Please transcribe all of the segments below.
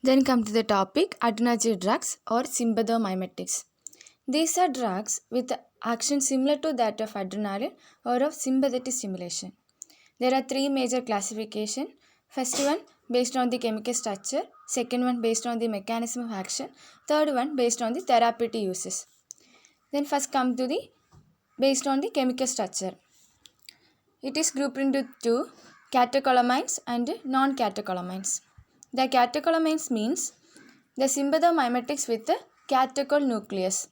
Then come to the topic adrenergic drugs or sympathomimetics. These are drugs with action similar to that of adrenaline or of sympathetic stimulation. There are three major classifications. First one based on the chemical structure, second one based on the mechanism of action, third one based on the therapeutic uses. Then first come to the based on the chemical structure. It is grouped into two, catecholamines and non-catecholamines. The catecholamines means the sympathomimetics with the catechol nucleus.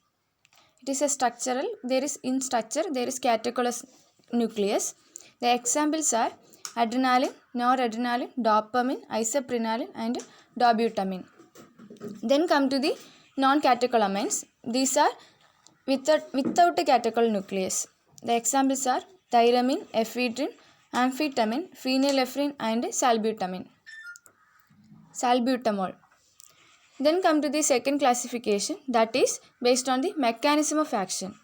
It is a structural, there is catecholous nucleus. The examples are adrenaline, noradrenaline, dopamine, isoprenaline and dobutamine. Then come to the non-catecholamines. These are without a catechol nucleus. The examples are tyramine, ephedrine, amphetamine, phenylephrine and salbutamol. Then come to the second classification, that is based on the mechanism of action.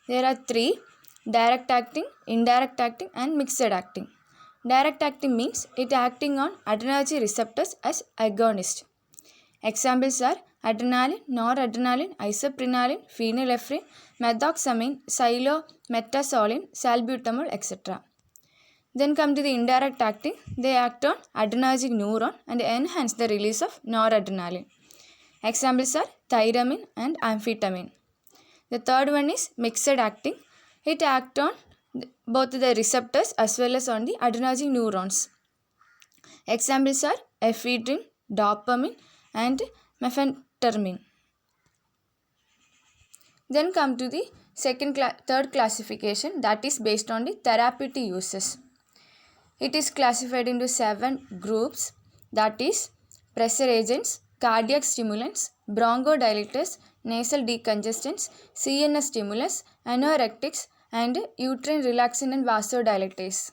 There are three: direct acting, indirect acting and mixed acting. Direct acting means it acting on adrenergic receptors as agonist. Examples are adrenaline, noradrenaline, isoprenaline, phenylephrine, methoxamine, xylometazoline, salbutamol, etc. Then come to the indirect acting. They act on adrenergic neuron and enhance the release of noradrenaline. Examples are tyramine and amphetamine. The third one is mixed acting. It acts on both the receptors as well as on the adrenergic neurons. Examples are ephedrine, dopamine and methamphetamine. Then come to the third classification, that is based on the therapeutic uses. It is classified into 7 groups, that is pressure agents, cardiac stimulants, bronchodilators, nasal decongestants, CNS stimulants, anorectics and uterine relaxant and vasodilators.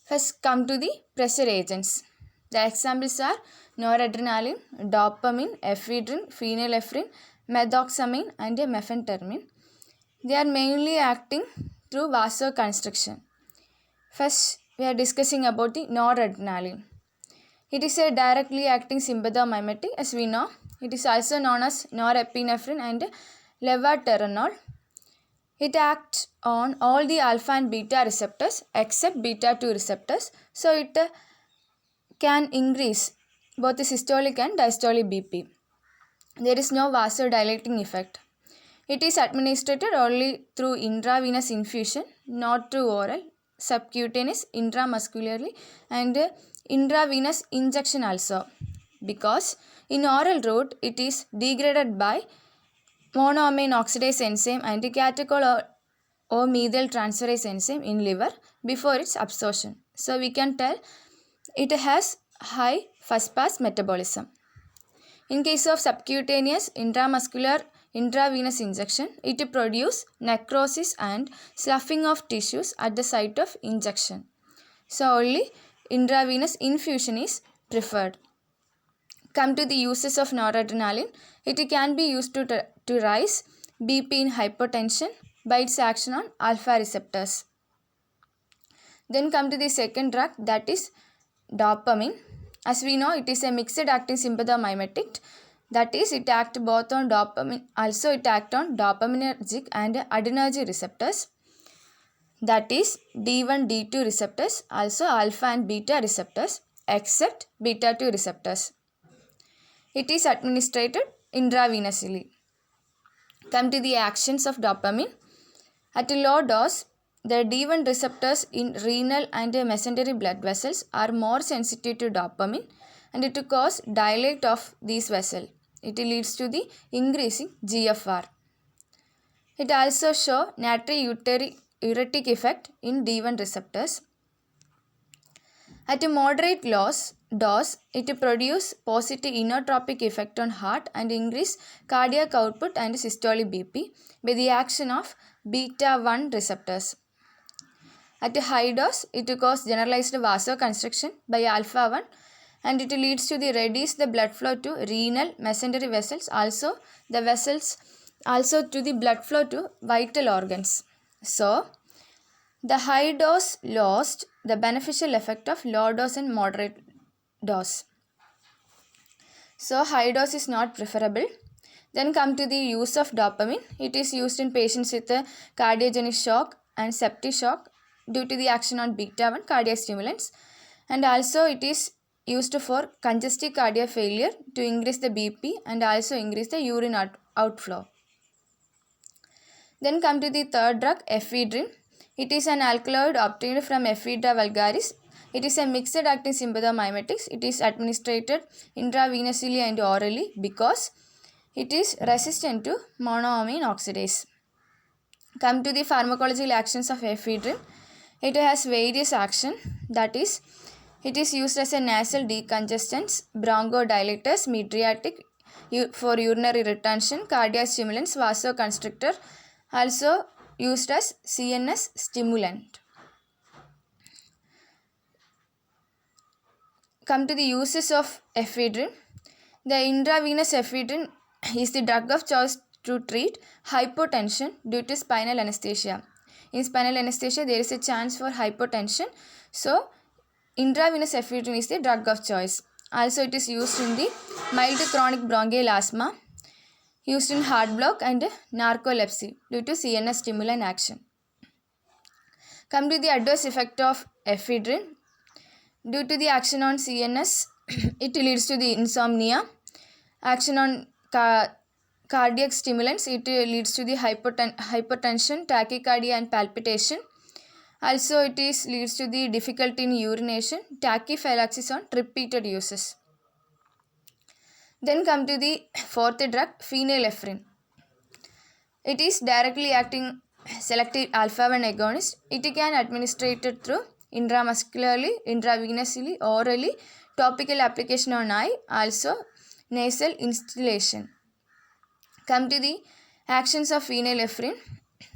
First come to the pressure agents. The examples are noradrenaline, dopamine, ephedrine, phenylephrine, methoxamine and methamphetamine. They are mainly acting through vasoconstriction. First, we are discussing about the noradrenaline. It is a directly acting sympathomimetic, as we know. It is also known as norepinephrine and levateronol. It acts on all the alpha and beta receptors except beta 2 receptors. So, it can increase both the systolic and diastolic BP. There is no vasodilating effect. It is administered only through intravenous infusion, not through oral, subcutaneous, intramuscularly and intravenous injection also, because in oral route it is degraded by monoamine oxidase enzyme and catechol or methyl transferase enzyme in liver before its absorption. So we can tell it has high first pass metabolism. In case of subcutaneous, intramuscular, intravenous injection, it produces necrosis and sloughing of tissues at the site of injection. So only intravenous infusion is preferred. Come to the uses of noradrenaline. It can be used to rise BP in hypotension by its action on alpha receptors. Then come to the second drug, that is dopamine. As we know, it is a mixed acting sympathomimetic. That is, it acts both on dopamine, also it acts on dopaminergic and adrenergic receptors. That is D1, D2 receptors, also alpha and beta receptors, except beta 2 receptors. It is administered intravenously. Come to the actions of dopamine. At a low dose, the D1 receptors in renal and mesentery blood vessels are more sensitive to dopamine, and it causes dilate of these vessels. It leads to the increasing GFR. It also shows natriuretic effect in D1 receptors. At a moderate dose, it produces positive inotropic effect on heart and increase cardiac output and systolic BP by the action of beta 1 receptors. At a high dose, it causes generalized vasoconstriction by alpha 1 and it leads to the reduce the blood flow to renal mesentery vessels, also to the blood flow to vital organs. So, the high dose lost the beneficial effect of low dose and moderate dose. So high dose is not preferable. Then come to the use of dopamine. It is used in patients with a cardiogenic shock and septic shock due to the action on beta 1 cardiac stimulants, and also it is used for congestive cardiac failure to increase the BP and also increase the urine outflow. Then come to the third drug, ephedrine. It is an alkaloid obtained from Ephedra vulgaris. It is a mixed acting sympathomimetics. It is administered intravenously and orally because it is resistant to monoamine oxidase. Come to the pharmacological actions of ephedrine. It has various actions, that is, it is used as a nasal decongestants, bronchodilators, mydriatic, for urinary retention, cardiac stimulants, vasoconstrictor, also used as CNS stimulant. Come to the uses of ephedrine. The intravenous ephedrine is the drug of choice to treat hypotension due to spinal anesthesia. In spinal anesthesia, there is a chance for hypotension. So, intravenous ephedrine is the drug of choice. Also, it is used in the mild chronic bronchial asthma, used in heart block and narcolepsy due to CNS stimulant action. Come to the adverse effect of ephedrine. Due to the action on CNS, it leads to the insomnia. Action on cardiac stimulants, it leads to the hypertension, tachycardia and palpitation. Also, it leads to the difficulty in urination, tachyphylaxis on repeated uses. Then come to the fourth drug, phenylephrine. It is directly acting selective alpha-1 agonist. It can administered through intramuscularly, intravenously, orally, topical application on eye, also nasal instillation. Come to the actions of phenylephrine.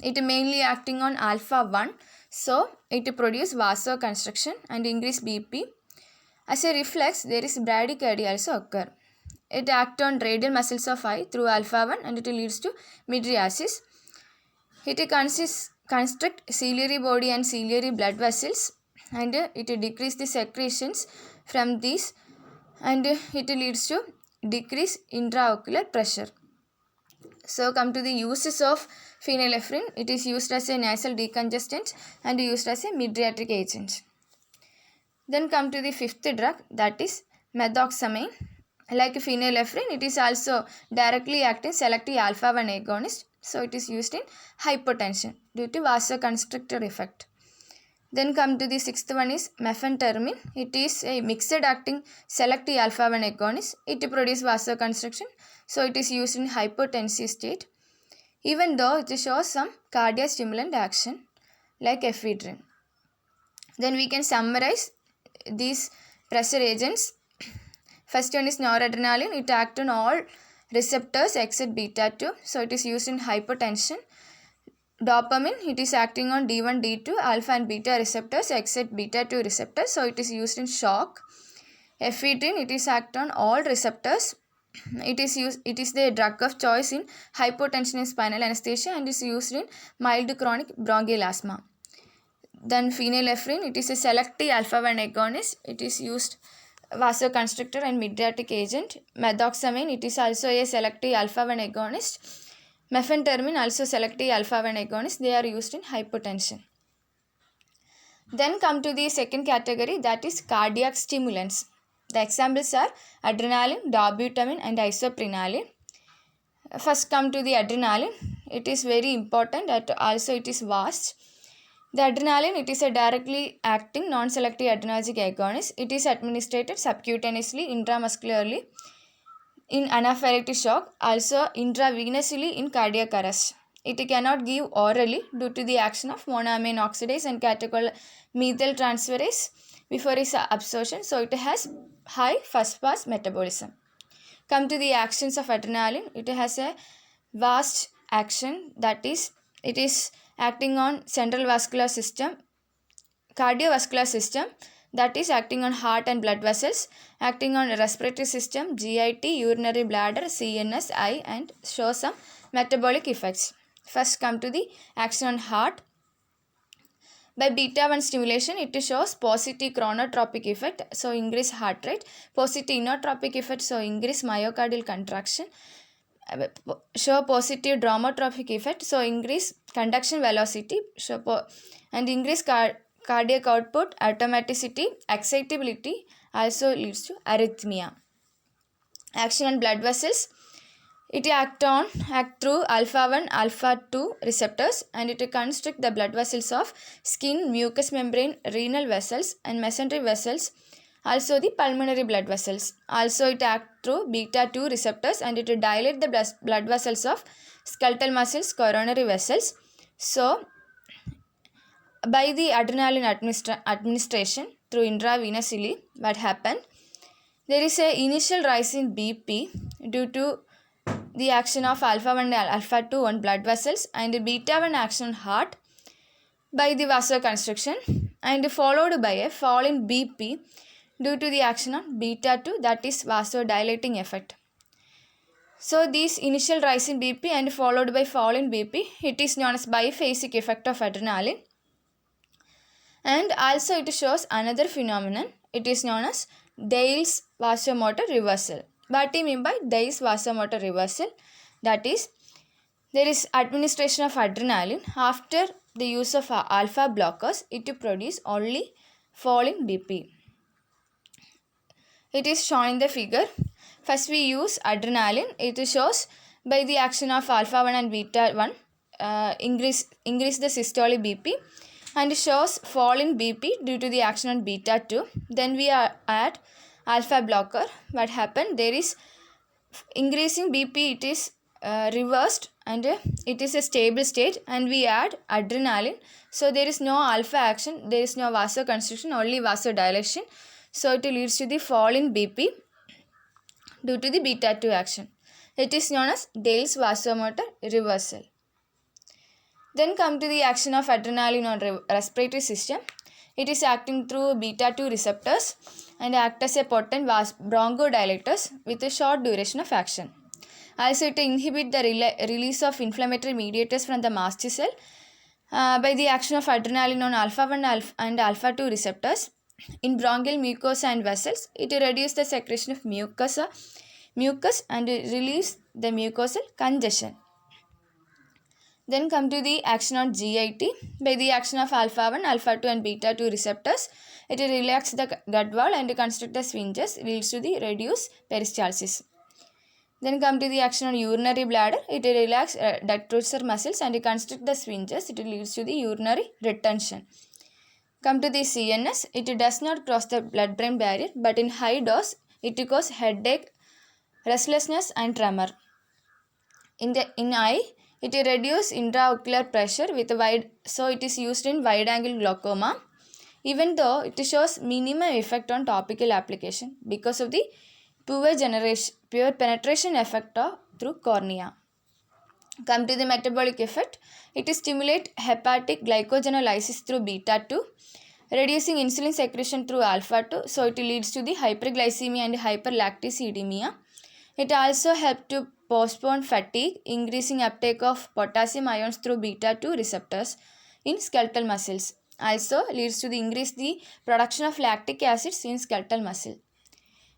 It mainly acting on alpha-1, so it produces vasoconstriction and increase BP. As a reflex, there is bradycardia also occur. It acts on radial muscles of eye through alpha-1 and it leads to mydriasis. It constrict ciliary body and ciliary blood vessels and it decreases the secretions from these and it leads to decrease intraocular pressure. So come to the uses of phenylephrine. It is used as a nasal decongestant and used as a mydriatic agent. Then come to the fifth drug, that is methoxamine. Like phenylephrine, it is also directly acting selective alpha-1 agonist. So it is used in hypotension due to vasoconstrictor effect. Then come to the sixth one is mefentermine. It is a mixed acting selective alpha-1 agonist. It produces vasoconstriction. So it is used in hypotensive state. Even though it shows some cardiac stimulant action like ephedrine. Then we can summarize these pressure agents. First one is noradrenaline. It acts on all receptors except beta 2. So it is used in hypotension. Dopamine, it is acting on D1, D2, alpha and beta receptors except beta 2 receptors. So it is used in shock. Ephedrine, it is act on all receptors. It is the drug of choice in hypotension and spinal anesthesia and is used in mild chronic bronchial asthma. Then phenylephrine, it is a selective alpha-1 agonist. It is used vasoconstrictor and mydriatic agent. Methoxamine, it is also a selective alpha-1 agonist. Mefentermine, also selective alpha-1 agonist. They are used in hypotension. Then come to the second category, that is cardiac stimulants. The examples are adrenaline, dobutamine and isoprenaline. First come to the adrenaline. It is very important and also it is vast. The adrenaline, it is a directly acting non-selective adrenergic agonist. It is administered subcutaneously, intramuscularly in anaphylactic shock, also intravenously in cardiac arrest. It cannot give orally due to the action of monoamine oxidase and catechol-methyl transferase before its absorption. So it has high first pass metabolism. Come to the actions of adrenaline. It has a vast action, that is, it is acting on central vascular system, cardiovascular system, that is acting on heart and blood vessels, acting on respiratory system, GIT, urinary bladder, CNS, eye and show some metabolic effects. First come to the action on heart. By beta 1 stimulation, it shows positive chronotropic effect, so increase heart rate. Positive inotropic effect, so increase myocardial contraction. Show positive dromotropic effect, so increase conduction velocity, and increase cardiac output, automaticity, excitability, also leads to arrhythmia. Action on blood vessels. It act through alpha 1, alpha 2 receptors, and it constrict the blood vessels of skin, mucous membrane, renal vessels, and mesentery vessels. Also the pulmonary blood vessels. Also it act through beta 2 receptors, and it dilate the blood vessels of skeletal muscles, coronary vessels. So by the adrenaline administration through intravenously, what happened? There is a initial rise in BP due to the action of alpha 1 and alpha 2 on blood vessels, and beta 1 action on heart by the vasoconstriction, and followed by a fall in BP due to the action on beta 2, that is vasodilating effect. So this initial rise in BP and followed by fall in BP, it is known as biphasic effect of adrenaline. And also it shows another phenomenon, it is known as Dale's vasomotor reversal. What do you mean by Dale's vasomotor reversal? That is, there is administration of adrenaline. After the use of alpha blockers, it produce only fall in BP. It is shown in the figure. First we use adrenaline. It shows by the action of alpha 1 and beta 1 increase the systolic BP, and shows fall in BP due to the action on beta 2. Then we add alpha blocker. What happened? There is increasing BP, it is reversed, and it is a stable state, and we add adrenaline. So there is no alpha action, there is no vasoconstriction, only vasodilation. So it leads to the fall in BP due to the beta 2 action. It is known as Dale's vasomotor reversal. Then come to the action of adrenaline on respiratory system. It is acting through beta 2 receptors and act as a potent bronchodilators with a short duration of action. Also it inhibits the release of inflammatory mediators from the mast cell by the action of adrenaline on alpha 1 and alpha 2 receptors in bronchial mucosa and vessels. It reduces the secretion of mucus and relieves the mucosal congestion. Then come to the action on GIT. By the action of alpha 1, alpha 2 and beta 2 receptors, it relaxes the gut wall and constricts the sphincters, leads to the reduced peristalsis. Then come to the action on urinary bladder. It relaxes detrusor muscles and constricts the sphincters. It leads to the urinary retention. Come to the CNS. It does not cross the blood-brain barrier, but in high dose, it causes headache, restlessness and tremor. In eye, it reduces intraocular pressure with so it is used in wide-angle glaucoma, even though it shows minimum effect on topical application because of the pure penetration effect through cornea. Come to the metabolic effect. It stimulates hepatic glycogenolysis through beta 2, reducing insulin secretion through alpha 2, so it leads to the hyperglycemia and hyperlacticidemia. It also helps to postpone fatigue, increasing uptake of potassium ions through beta 2 receptors in skeletal muscles. Also leads to the increase the production of lactic acids in skeletal muscle.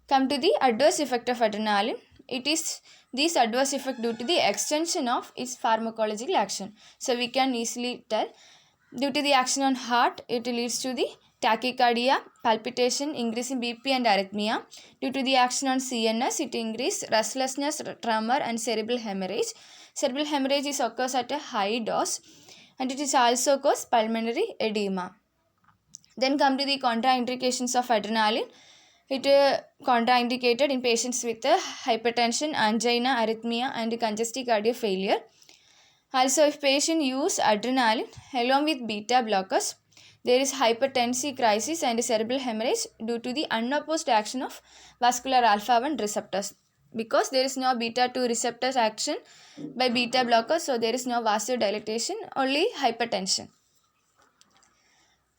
Come to the adverse effect of adrenaline. It is this adverse effect due to the extension of its pharmacological action. So we can easily tell, due to the action on heart, it leads to the tachycardia, palpitation, increase in BP and arrhythmia. Due to the action on CNS, it increases restlessness, tremor and cerebral hemorrhage. Cerebral hemorrhage occurs at a high dose, and it is also cause pulmonary edema. Then come to the contraindications of adrenaline. It contraindicated in patients with hypertension, angina, arrhythmia and congestive cardiac failure. Also, if patient use adrenaline along with beta blockers, there is hypertensive crisis and cerebral hemorrhage due to the unopposed action of vascular alpha 1 receptors. Because there is no beta 2 receptors action by beta blockers, so there is no vasodilatation, only hypertension.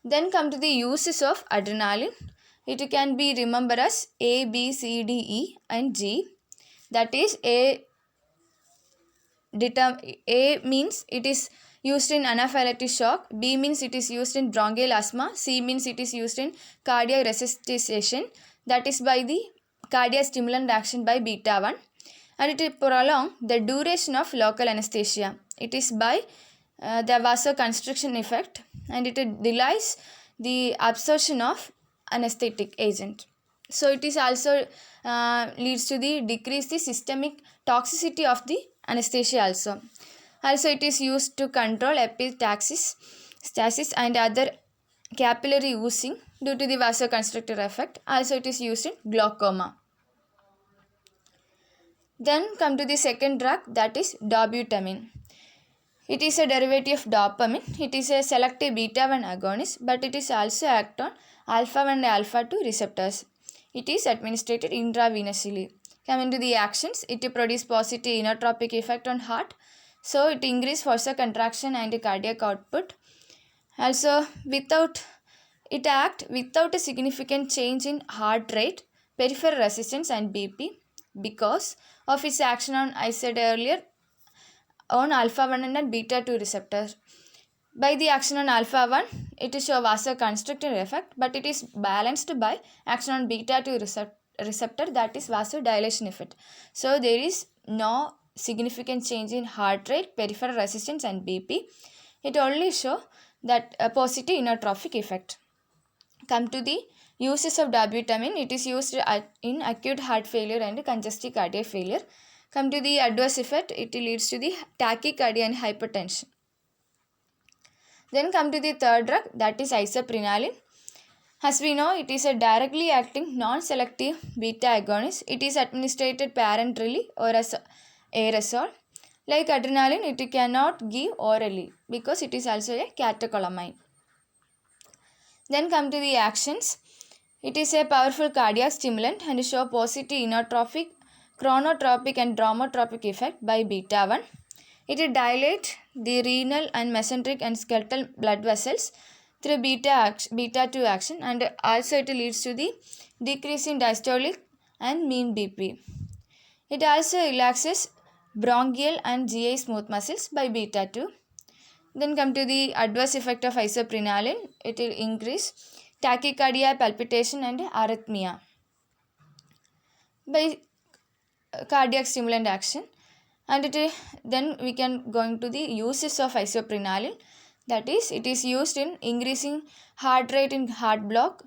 Then come to the uses of adrenaline. It can be remembered as A, B, C, D, E and G. That is, A means it is used in anaphylactic shock. B means it is used in bronchial asthma. C means it is used in cardiac resuscitation, that is by the cardiac stimulant action by beta 1. And it will prolong the duration of local anesthesia. It is by the vasoconstriction effect, and it delays the absorption of anesthetic agent. So it is also leads to the decrease the systemic toxicity of the anesthesia also. Also it is used to control epistaxis, stasis and other capillary oozing due to the vasoconstrictor effect. Also it is used in glaucoma. Then come to the second drug, that is dobutamine. It is a derivative of dopamine. It is a selective beta 1 agonist, but it is also act on alpha 1 and alpha 2 receptors. It is administered intravenously. Coming to the actions, it produces positive inotropic effect on heart. So it increases force of contraction and cardiac output. Also without a significant change in heart rate, peripheral resistance and BP because of its action on, I said earlier, on alpha 1 and beta 2 receptors. By the action on alpha 1, it is a vasoconstrictor effect, but it is balanced by action on beta 2 receptor, that is vasodilation effect. So there is no significant change in heart rate, peripheral resistance and BP. It only shows that a positive inotropic effect. Come to the uses of dobutamine. It is used in acute heart failure and congestive cardiac failure. Come to the adverse effect, it leads to the tachycardia and hypertension. Then come to the third drug, that is isoprenaline. As we know, it is a directly acting non-selective beta agonist. It is administered parenterally or as aerosol. Like adrenaline, it cannot give orally because it is also a catecholamine. Then come to the actions. It is a powerful cardiac stimulant and show positive inotropic, chronotropic and dromotropic effect by beta 1. It dilates the renal and mesenteric and skeletal blood vessels through beta 2 action, and also it leads to the decrease in diastolic and mean BP. It also relaxes bronchial and GI smooth muscles by beta 2. Then come to the adverse effect of isoprenaline. It will increase tachycardia, palpitation and arrhythmia by cardiac stimulant action. And then we can go into the uses of isoprenaline. That is, it is used in increasing heart rate in heart block,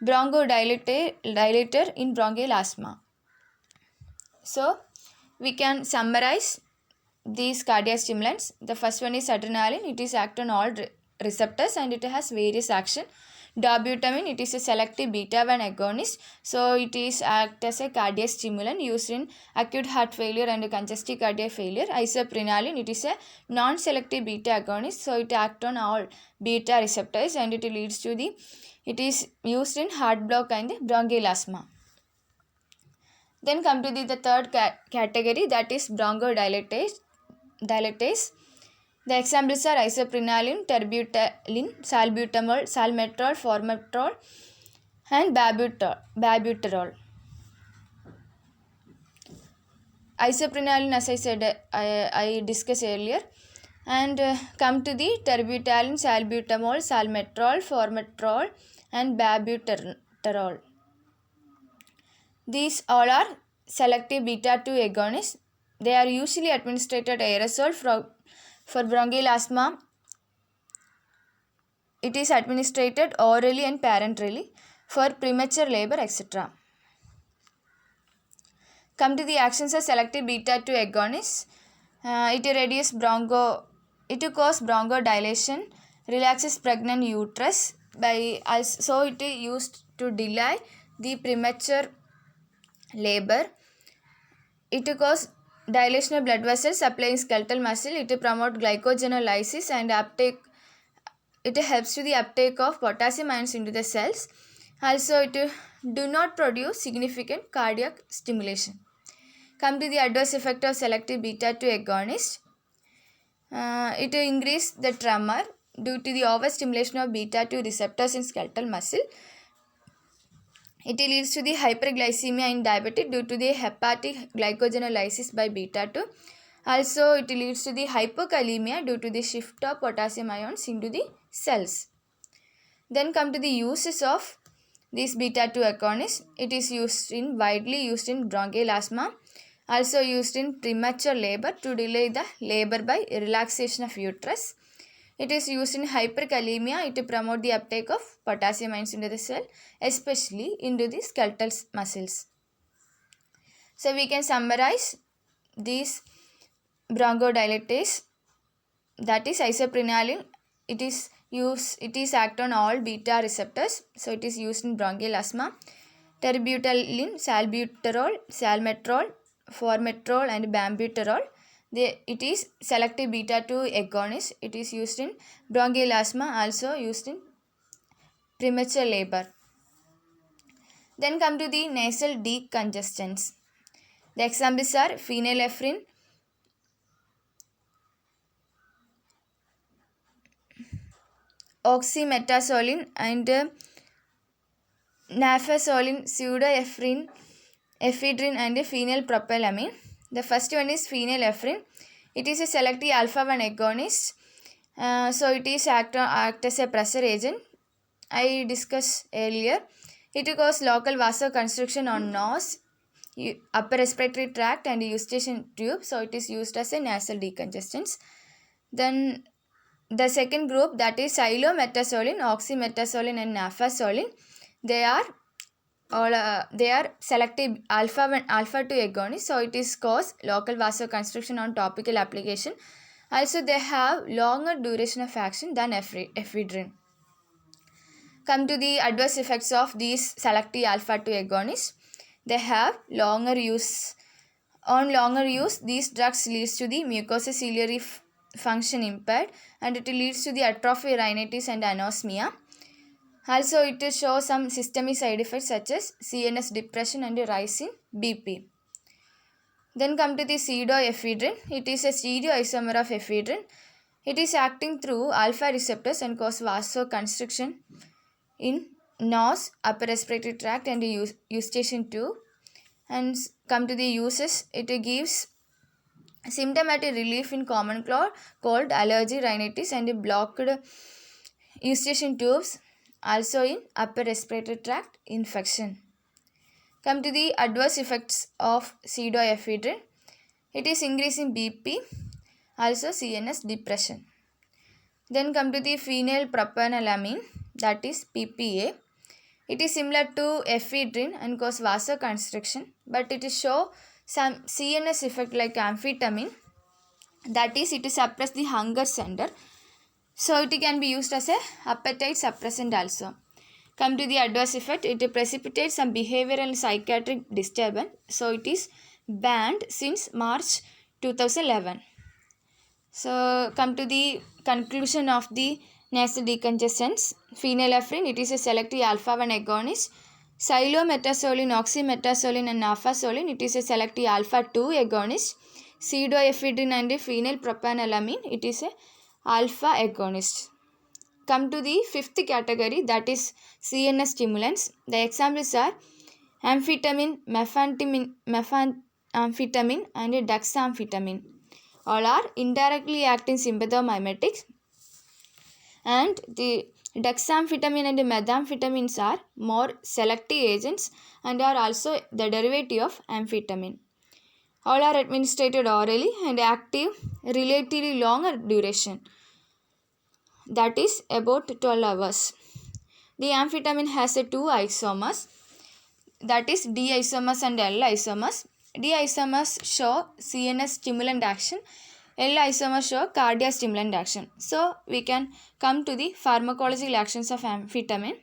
bronchodilator in bronchial asthma. So we can summarize these cardiac stimulants. The first one is adrenaline. It is act on all receptors and it has various action. Dobutamine, it is a selective beta 1 agonist. So it is act as a cardiac stimulant used in acute heart failure and congestive cardiac failure. Isoprenaline, it is a non-selective beta agonist. So it act on all beta receptors and it leads to the, it is used in heart block and bronchial asthma. Then come to the third category, that is bronchodilatase. The examples are isoprenaline, terbutaline, salbutamol, salmeterol, formoterol and babuterol. Isoprenaline, as I said, I discussed earlier. And come to the terbutaline, salbutamol, salmeterol, formoterol and babuterol. These all are selective beta 2 agonists. They are usually administered aerosol for bronchial asthma. It is administered orally and parenterally for premature labor, etc. Come to the actions of selective beta 2 agonists. It causes bronchodilation, relaxes pregnant uterus so it is used to delay the premature labor. It causes dilation of blood vessels, supplying skeletal muscle. It promotes glycogenolysis and uptake. It helps to the uptake of potassium ions into the cells. Also, it do not produce significant cardiac stimulation. Come to the adverse effect of selective beta 2 agonist. It increases the tremor due to the overstimulation of beta 2 receptors in skeletal muscle. It leads to the hyperglycemia in diabetic due to the hepatic glycogenolysis by beta 2. Also, it leads to the hypokalemia due to the shift of potassium ions into the cells. Then come to the uses of this beta-2 agonist. It is widely used in bronchial asthma, also used in premature labor to delay the labor by relaxation of uterus. It is used in hyperkalemia to promote the uptake of potassium ions into the cell, especially into the skeletal muscles. So we can summarize these bronchodilatase, that is isoprenaline. It is act on all beta receptors, so it is used in bronchial asthma. Terbutaline, salbuterol, salmeterol, formoterol and bambuterol. It is selective beta-2 agonist. It is used in bronchial asthma, also used in premature labor. Then come to the nasal decongestants. The examples are phenylephrine, oxymetazoline and nafazoline, pseudoephedrine and phenylpropylamine. The first one is phenylephrine. It is a selective alpha-1 agonist. So it is act as a pressure agent. I discussed earlier. It causes local vasoconstriction on nose, upper respiratory tract and eustachian tube. So it is used as a nasal decongestant. Then the second group, that is cyclometazoline, oxymetazoline and nafazoline. They are selective alpha-2 agonists, so it is cause local vasoconstriction on topical application. Also, they have longer duration of action than ephedrine. Come to the adverse effects of these selective alpha-2 agonists. They have longer use. On longer use, these drugs leads to the mucosal ciliary function impaired, and it leads to the atrophy rhinitis and anosmia. Also, it shows some systemic side effects such as CNS depression and rise in BP. Then come to the pseudoephedrine. It is a stereoisomer of ephedrine. It is acting through alpha receptors and cause vasoconstriction in nose, upper respiratory tract and eustachian tube. And come to the uses. It gives symptomatic relief in common cold, allergy, rhinitis and blocked eustachian tubes, also in upper respiratory tract infection. Come to the adverse effects of pseudoephedrine. It is increasing BP, also CNS depression. Then come to the phenylpropylamine, that is PPA. It is similar to ephedrine and cause vasoconstriction, but it show some CNS effect like amphetamine. That is, it suppress the hunger center. So it can be used as a appetite suppressant also. Come to the adverse effect, it precipitates some behavioral and psychiatric disturbance. So it is banned since March 2011. So come to the conclusion of the nasal decongestants. Phenylephrine, it is a selective alpha-1 agonist. Cyclometazoline, oxymetazoline and nafazoline, it is a selective alpha-2 agonist. Pseudoephedrine and phenylpropylamine, it is a alpha agonist. Come to the fifth category, that is CNS stimulants. The examples are amphetamine, methamphetamine and dexamphetamine. All are indirectly acting sympathomimetics, and the dexamphetamine and methamphetamines are more selective agents and are also the derivative of amphetamine. All are administered orally and active relatively longer duration, that is about 12 hours. The amphetamine has two isomers, that is D isomers and L isomers. D isomers show CNS stimulant action, L isomers show cardiac stimulant action. So we can come to the pharmacological actions of amphetamine.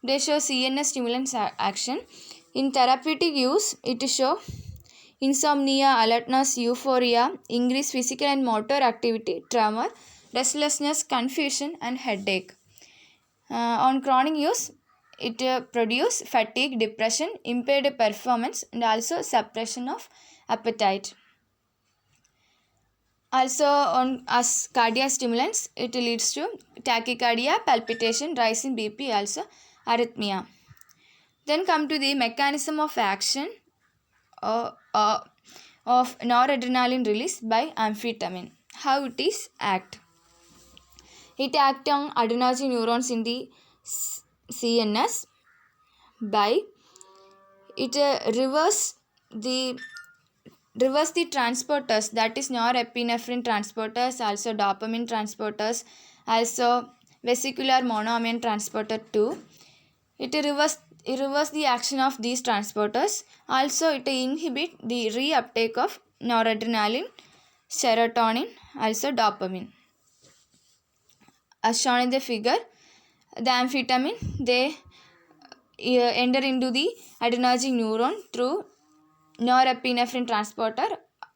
They show CNS stimulant action. In therapeutic use, it show insomnia, alertness, euphoria, increased physical and motor activity, tremor, restlessness, confusion and headache. On chronic use, it produces fatigue, depression, impaired performance and also suppression of appetite. Also as cardiac stimulants, it leads to tachycardia, palpitation, rise in BP, also arrhythmia. Then come to the mechanism of action of noradrenaline release by amphetamine. How it is act? It acts on adenosine neurons in the CNS by it reverse the transporters, that is norepinephrine transporters, also dopamine transporters, also vesicular monoamine transporter 2. It reverse the action of these transporters. Also it inhibit the reuptake of noradrenaline, serotonin, also dopamine. As shown in the figure, the amphetamine, they enter into the adenosine neuron through norepinephrine transporter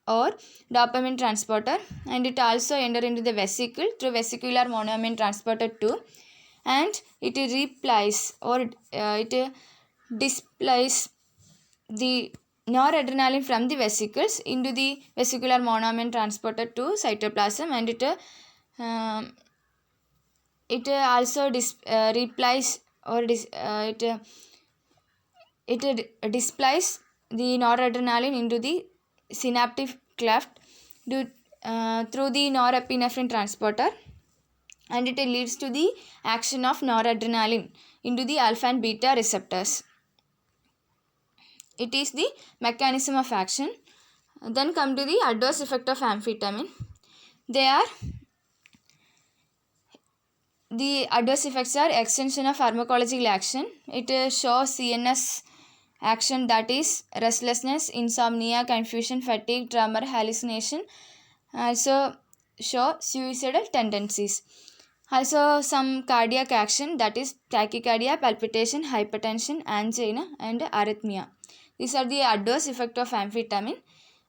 or dopamine transporter, and it also enter into the vesicle through vesicular monoamine transporter 2, and it replies or it displays the noradrenaline from the vesicles into the vesicular monoamine transporter 2 cytoplasm, and it also replies or it displays the noradrenaline into the synaptic cleft through the norepinephrine transporter, and it leads to the action of noradrenaline into the alpha and beta receptors. It is the mechanism of action. Then come to the adverse effect of amphetamine. The adverse effects are extension of pharmacological action. It shows CNS action, that is restlessness, insomnia, confusion, fatigue, tremor, hallucination. Also show suicidal tendencies. Also some cardiac action, that is tachycardia, palpitation, hypertension, angina and arrhythmia. These are the adverse effect of amphetamine.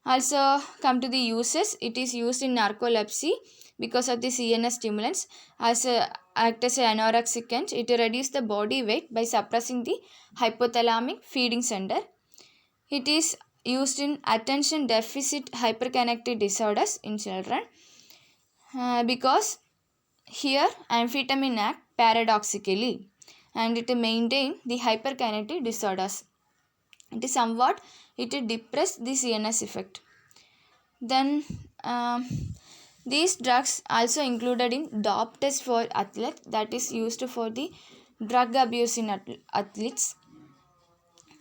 Also come to the uses. It is used in narcolepsy because of the CNS stimulants, as act as an anorexic. It reduces the body weight by suppressing the hypothalamic feeding center. It is used in attention deficit hyperconnected disorders in children because here amphetamine act paradoxically and it maintain the hyperkinetic disorders. It is somewhat, it depress the CNS effect. Then these drugs also included in DOP test for athletes, that is used for the drug abuse in athletes.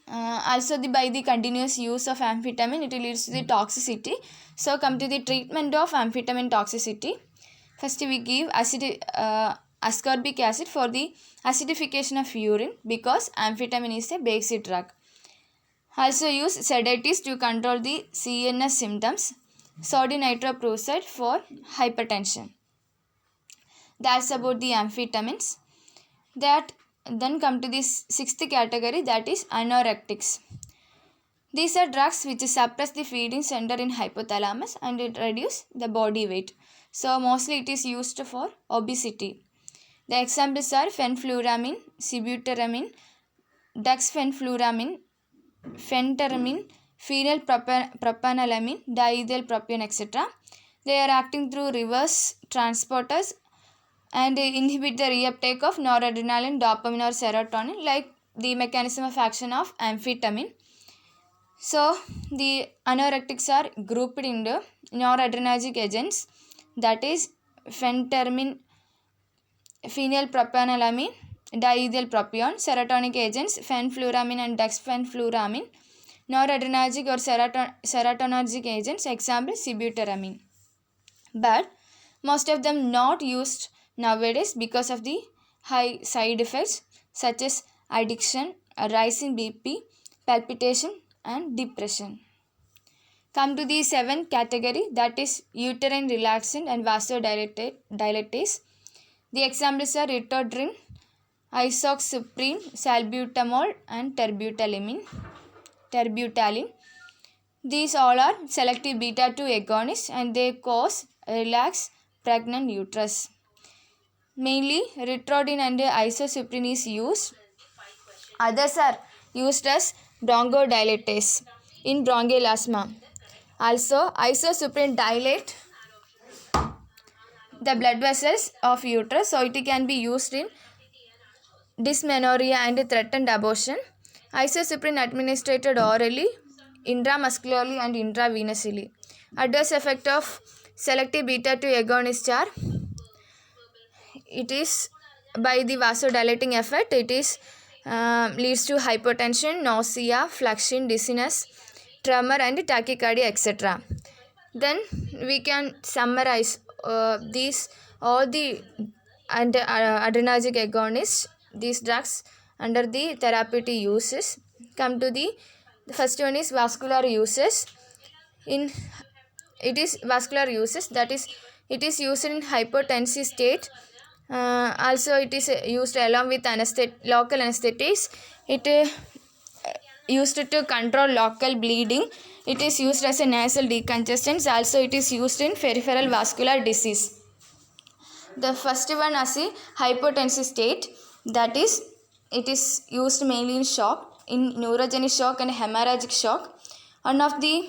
Also by the continuous use of amphetamine, it leads to the toxicity. So come to the treatment of amphetamine toxicity. First we give ascorbic acid for the acidification of urine because amphetamine is a basic drug. Also use sedatives to control the CNS symptoms. Sodium nitroprusside for hypertension. That's about the amphetamines. Then come to this sixth category, that is anorectics. These are drugs which suppress the feeding center in hypothalamus and it reduce the body weight. So mostly it is used for obesity. The examples are fenfluramine, sibutramine, dexfenfluramine, phentermine, phenylpropanolone, diethylpropione, etc. They are acting through reverse transporters and inhibit the reuptake of noradrenaline, dopamine or serotonin like the mechanism of action of amphetamine. So the anorectics are grouped into noradrenergic agents, that is phentermine, phenylpropanolone, diethylpropione, serotonic agents fenfluramine and dexfenfluramine, noradrenergic or serotonergic agents, example sibutramine. But most of them not used nowadays because of the high side effects such as addiction, a rise in BP, palpitation and depression. Come to the seventh category, that is uterine relaxant and vasodilatase. The examples are ritodrine, isoxsuprine, salbutamol and terbutaline. These all are selective beta-2 agonists and they cause relaxed pregnant uterus. Mainly ritodrine and isoxsuprine is used. Others are used as bronchodilatase in bronchial asthma. Also isoxsuprine dilate the blood vessels of uterus, so it can be used in dysmenorrhea and threatened abortion. Isoxsuprine administered orally intramuscularly and intravenously. Adverse effect of selective beta 2 agonists are, it is by the vasodilating effect, it is leads to hypotension, nausea, fluxion, dizziness, tremor and tachycardia, etc. Then we can summarize these all the adrenergic agonists, these drugs under the therapeutic uses. Come to the first one is vascular uses. In it is vascular uses, that is it is used in hypotensive state. Also it is used along with local anesthetics. It used to control local bleeding. It is used as a nasal decongestant. Also it is used in peripheral vascular disease. The first one as a hypotensive state, that is it is used mainly in shock, in neurogenic shock and hemorrhagic shock. One of the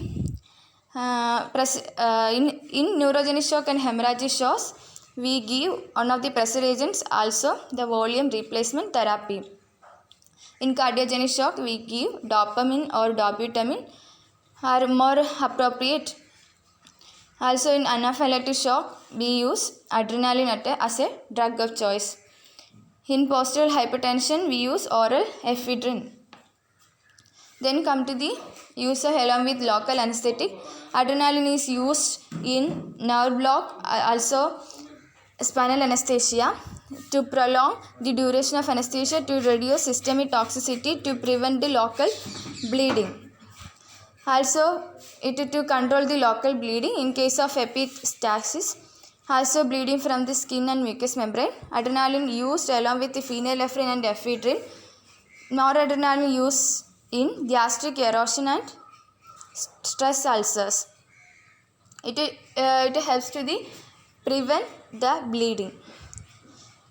in neurogenic shock and hemorrhagic shocks, we give one of the pressure agents, also the volume replacement therapy. In cardiogenic shock, we give dopamine or dobutamine are more appropriate. Also in anaphylactic shock, we use adrenaline as a drug of choice. In postural hypertension, we use oral ephedrine. Then come to the use along with local anesthetic. Adrenaline is used in nerve block, also spinal anesthesia, to prolong the duration of anesthesia, to reduce systemic toxicity, to prevent the local bleeding. Also it to control the local bleeding in case of epistaxis. Also bleeding from the skin and mucous membrane. Adrenaline used along with the phenylephrine and ephedrine. Noradrenaline used in gastric erosion and stress ulcers. It helps to prevent the bleeding.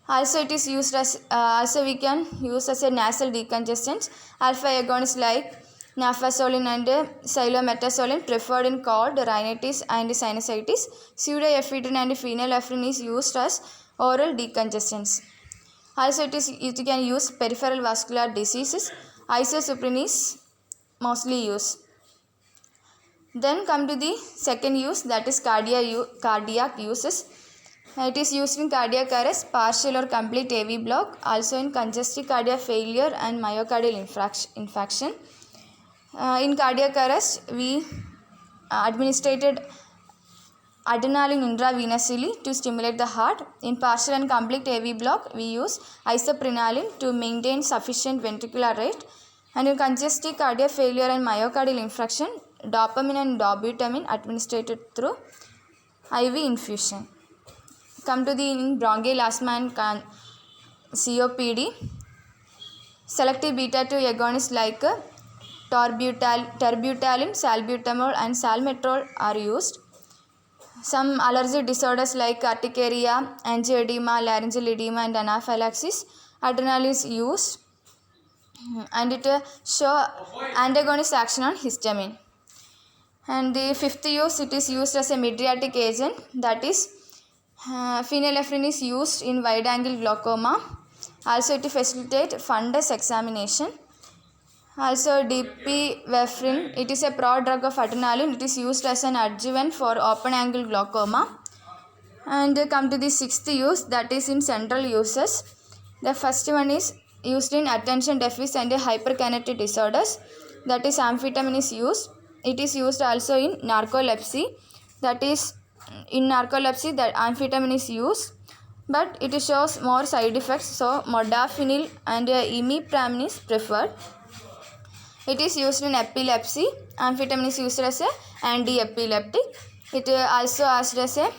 Also it is used as also we can use as a nasal decongestant. Alpha agonists like nafazolone and cyclometazolone preferred in cold, rhinitis and sinusitis. Pseudoephedrine and phenylephrine is used as oral decongestants. Also it can use peripheral vascular diseases. Isosuprene is mostly used. Then come to the second use, that is cardiac uses. It is used in cardiac arrest, partial or complete AV block, also in congestive cardiac failure and myocardial infarction. In cardiac arrest, we administered adrenaline intravenously to stimulate the heart. In partial and complete AV block, we use isoprenaline to maintain sufficient ventricular rate. And in congestive cardiac failure and myocardial infarction, dopamine and dobutamine administered through IV infusion. Come to the in bronchial asthma and COPD. Selective beta 2 agonists like terbutaline, salbutamol and salmeterol are used. Some allergic disorders like urticaria, angioedema, laryngeal edema and anaphylaxis, adrenaline is used, and it show antagonist action on histamine. And the fifth use, it is used as a mydriatic agent, that is phenylephrine is used in wide angle glaucoma. Also it facilitates fundus examination. Also dipivefrin, it is a prodrug of adrenaline. It is used as an adjuvant for open angle glaucoma. And come to the sixth use, that is in central uses. The first one is used in attention deficit and hyperkinetic disorders, that is amphetamine is used. It is used also in narcolepsy, that is in narcolepsy that amphetamine is used, but it shows more side effects, so modafinil and imipramine is preferred. It is used in epilepsy. Amphetamine is used as an anti-epileptic. It also acts as a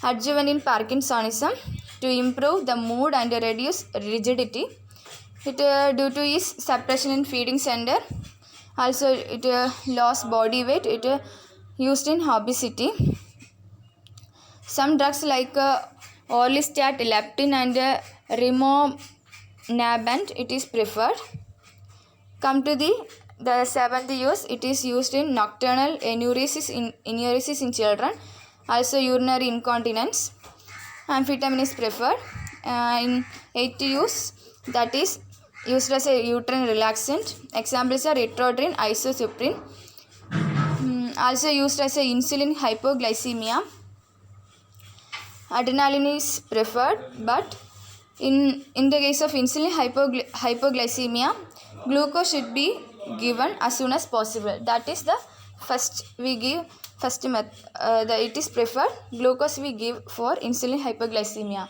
adjuvant in Parkinsonism to improve the mood and reduce rigidity. It due to its suppression in feeding center. Also it lost body weight. It used in obesity. Some drugs like orlistat, leptin and rimonabant, it is preferred. Come to the seventh use, it is used in nocturnal enuresis in children, also urinary incontinence. Amphetamine is preferred. In eighth use, that is used as a uterine relaxant. Examples are etrodrine, isosuprene. also used as a insulin hypoglycemia. Adrenaline is preferred, but in the case of insulin hypoglycemia, glucose should be given as soon as possible. That is the it is preferred glucose we give for insulin hypoglycemia.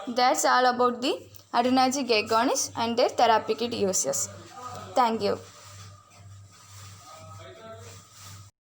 That's all about the adrenergic agonists and their therapeutic uses. Thank you.